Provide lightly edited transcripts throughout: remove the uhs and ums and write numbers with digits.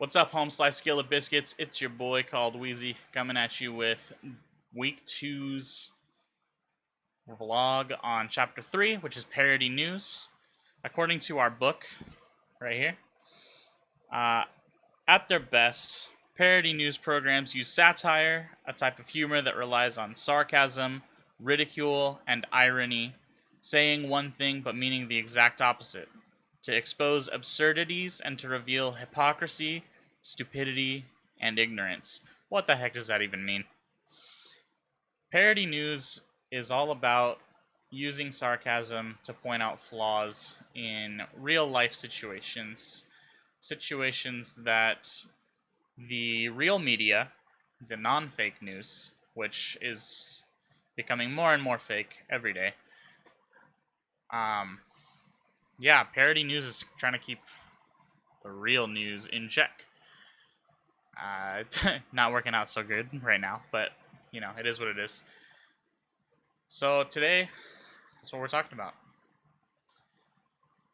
What's up, home slice skillet biscuits? It's your boy called Wheezy coming at you with week two's vlog on chapter 3, which is parody news. According to our book right here, uh, at their best, parody news programs use satire, a type of humor that relies on sarcasm, ridicule, and irony, saying one thing but meaning the exact opposite, to expose absurdities and to reveal hypocrisy, stupidity, and ignorance. What the heck does that even mean? Parody news is all about using sarcasm to point out flaws in real life situations. Situations that the real media, the non fake news, which is becoming more and more fake every day, yeah, parody news is trying to keep the real news in check. Not working out so good right now, but it is what it is. So today, that's what we're talking about.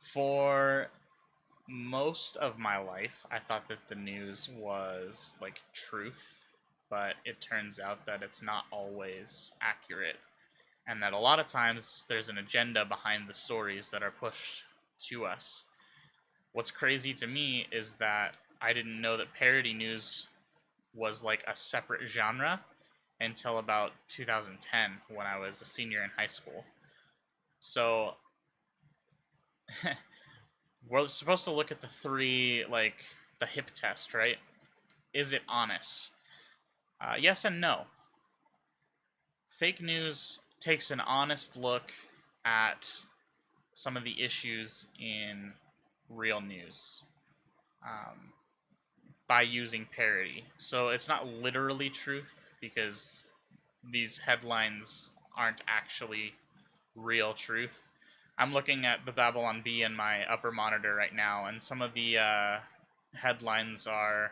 For most of my life, I thought that the news was like truth, but it turns out that it's not always accurate, and that a lot of times there's an agenda behind the stories that are pushed to us. What's crazy to me is that I didn't know that parody news was like a separate genre until about 2010 when I was a senior in high school. So we're supposed to look at the three, like the hip test, right? Is it honest? Yes and no. Fake news takes an honest look at some of the issues in real news. By using parody. So it's not literally truth because these headlines aren't actually real truth. I'm looking at the Babylon Bee in my upper monitor right now, and some of the headlines are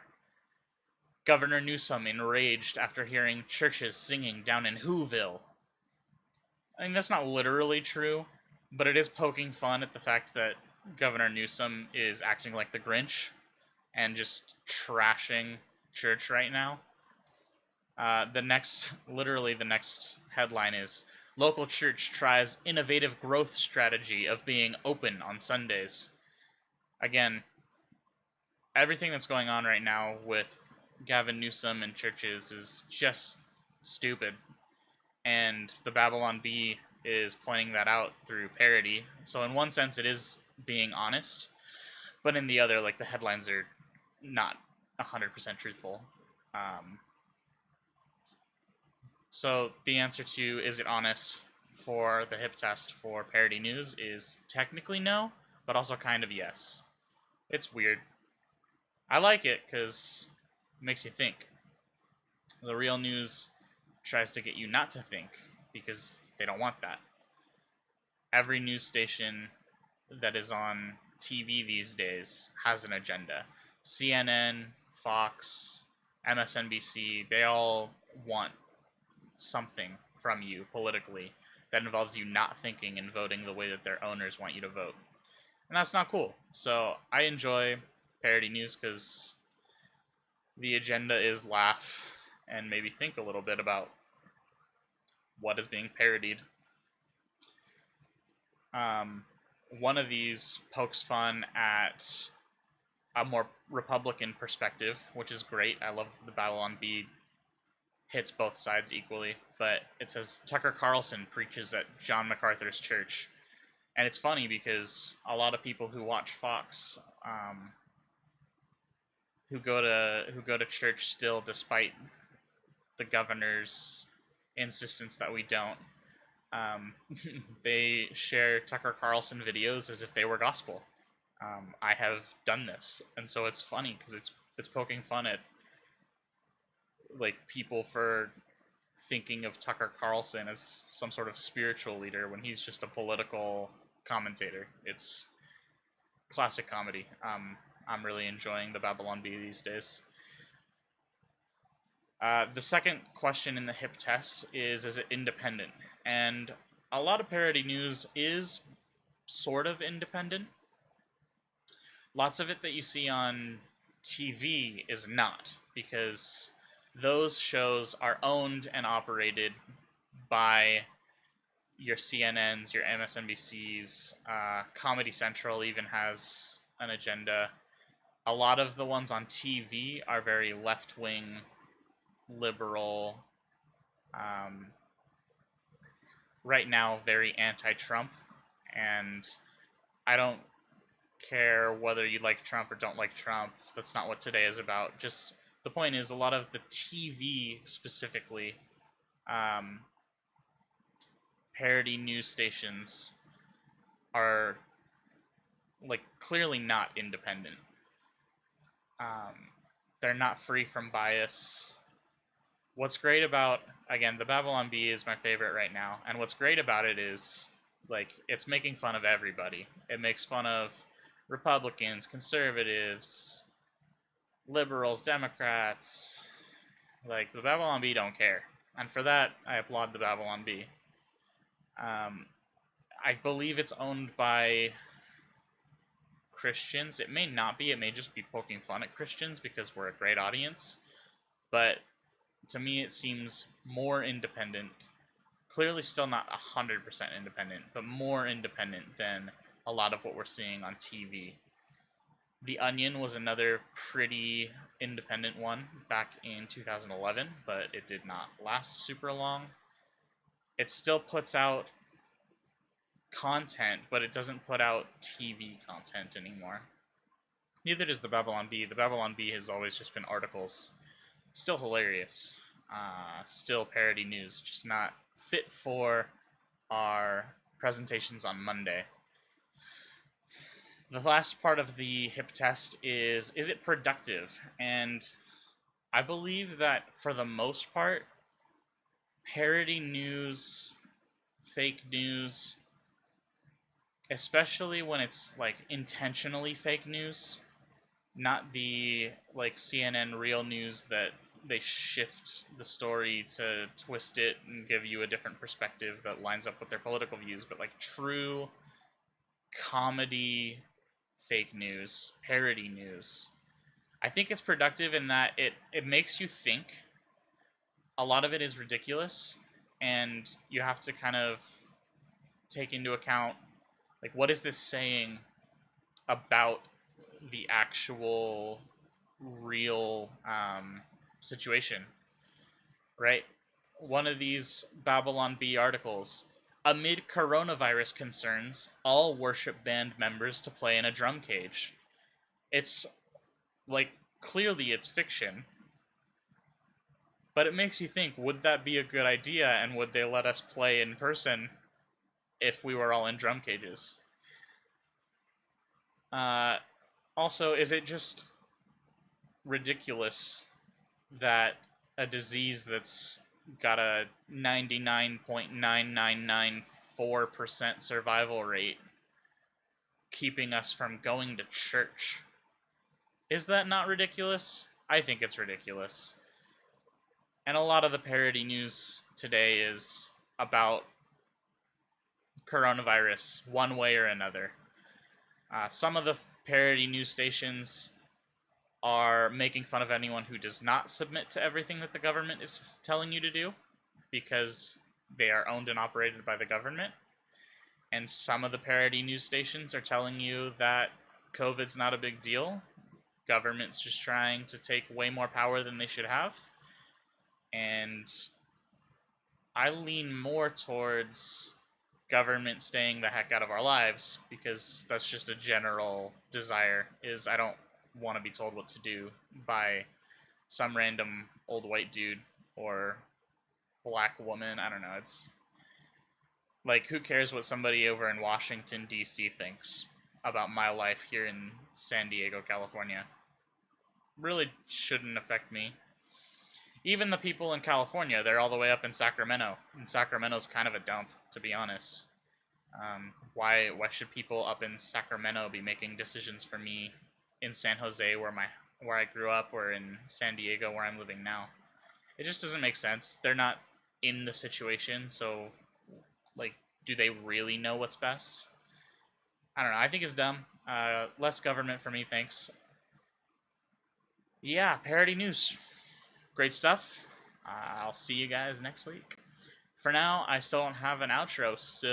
Governor Newsom enraged after hearing churches singing down in Whoville. I mean, that's not literally true, but it is poking fun at the fact that Governor Newsom is acting like the Grinch and just trashing church right now. Literally the next headline is local church tries innovative growth strategy of being open on Sundays. Again, everything that's going on right now with Gavin Newsom and churches is just stupid. And the Babylon Bee is pointing that out through parody. So in one sense, it is being honest, but in the other, like the headlines are not 100% truthful. So the answer to is it honest for the hip test for parody news is technically no, but also kind of yes. It's weird. I like it because it makes you think. The real news tries to get you not to think because they don't want that. Every news station that is on TV these days has an agenda. CNN, Fox, MSNBC, they all want something from you politically that involves you not thinking and voting the way that their owners want you to vote. And that's not cool. So I enjoy parody news because the agenda is laugh and maybe think a little bit about what is being parodied. One of these pokes fun at a more Republican perspective, which is great. I love the Babylon Bee hits both sides equally, but it says Tucker Carlson preaches at John MacArthur's church, and it's funny because a lot of people who watch Fox, who go to church still, despite the governor's insistence that we don't, they share Tucker Carlson videos as if they were gospel. I have done this, and so it's funny because it's poking fun at like people for thinking of Tucker Carlson as some sort of spiritual leader when he's just a political commentator. It's classic comedy. I'm really enjoying the Babylon Bee these days. The second question in the hip test is it independent? And a lot of parody news is sort of independent. Lots of it that you see on TV is not, because those shows are owned and operated by your CNNs, your MSNBCs. Comedy Central even has an agenda. A lot of the ones on TV are very left wing, liberal, um, right now very anti Trump. And I don't care whether you like Trump or don't like Trump. That's not what today is about. Just the point is, a lot of the TV specifically, um, parody news stations are like clearly not independent. Um, they're not free from bias. What's great about, again, the Babylon Bee is my favorite right now, and what's great about it is like it's making fun of everybody. It makes fun of Republicans, conservatives, liberals, Democrats. Like the Babylon Bee don't care, and for that I applaud the Babylon Bee. Um, I believe it's owned by Christians. It may not be. It may just be poking fun at Christians because we're a great audience. But to me, it seems more independent. Clearly, still not 100% independent, but more independent than a lot of what we're seeing on TV. The Onion was another pretty independent one back in 2011, but it did not last super long. It still puts out content, but it doesn't put out TV content anymore. Neither does the Babylon Bee. The Babylon Bee has always just been articles. Still hilarious. Still parody news, just not fit for our presentations on Monday. The last part of the hip test is it productive? And I believe that for the most part, parody news, fake news, especially when it's like intentionally fake news, not the like CNN real news that they shift the story to twist it and give you a different perspective that lines up with their political views, but like true comedy fake news, parody news. I think it's productive in that it makes you think. A lot of it is ridiculous, and you have to kind of take into account like what is this saying about the actual real situation, right? One of these Babylon Bee articles. Amid coronavirus concerns, all worship band members to play in a drum cage. It's like clearly it's fiction, but it makes you think, would that be a good idea, and would they let us play in person if we were all in drum cages? Also, is it just ridiculous that a disease that's got a 99.9994% survival rate keeping us from going to church? Is that not ridiculous? I think it's ridiculous. And a lot of the parody news today is about coronavirus, one way or another. Some of the parody news stations are making fun of anyone who does not submit to everything that the government is telling you to do, because they are owned and operated by the government. And some of the parody news stations are telling you that COVID's not a big deal. Government's just trying to take way more power than they should have. And I lean more towards government staying the heck out of our lives, because that's just a general desire. Is I don't want to be told what to do by some random old white dude or black woman. I don't know. It's like, who cares what somebody over in Washington, D.C. thinks about my life here in San Diego, California? Really shouldn't affect me. Even the people in California, they're all the way up in Sacramento. And Sacramento's kind of a dump, to be honest. Why should people up in Sacramento be making decisions for me in San Jose, where I grew up, or in San Diego, where I'm living now? It just doesn't make sense. They're not in the situation, so like, do they really know what's best? I don't know. I think it's dumb. Less government for me, thanks. yeah, parody news. Great stuff. I'll see you guys next week. For now, I still don't have an outro, so